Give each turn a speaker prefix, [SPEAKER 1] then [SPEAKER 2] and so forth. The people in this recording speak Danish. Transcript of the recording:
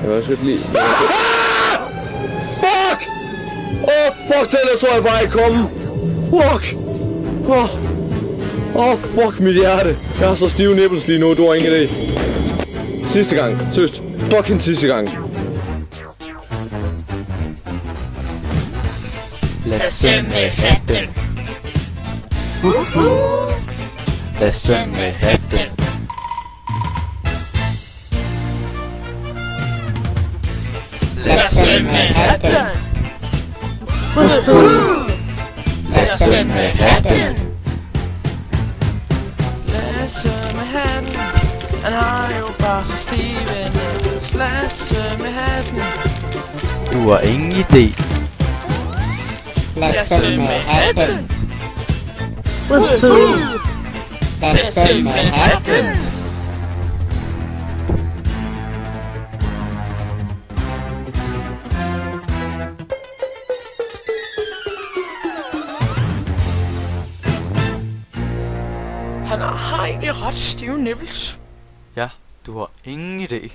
[SPEAKER 1] Jeg vil også godt lide. Fuck! Fuck, den der tror jeg bare ikke komme. Fuck! Fuck mit hjerte. Jeg har så stive nipples lige nu, du har ingen idé. Sidste gang, søst. Fucking sidste gang.
[SPEAKER 2] Lasse med hatten. Lasse med hatten. Lasse med hatten. Lasse med hatten.
[SPEAKER 3] Lasse med hatten. Han har jo bare så stive nipples. Lasse med hatten.
[SPEAKER 2] Du har ingen idé.
[SPEAKER 4] Lasse med hatten. Lasse med hatten.
[SPEAKER 3] Han har egentlig ret stive nipples.
[SPEAKER 2] Ja, du har ingen idé.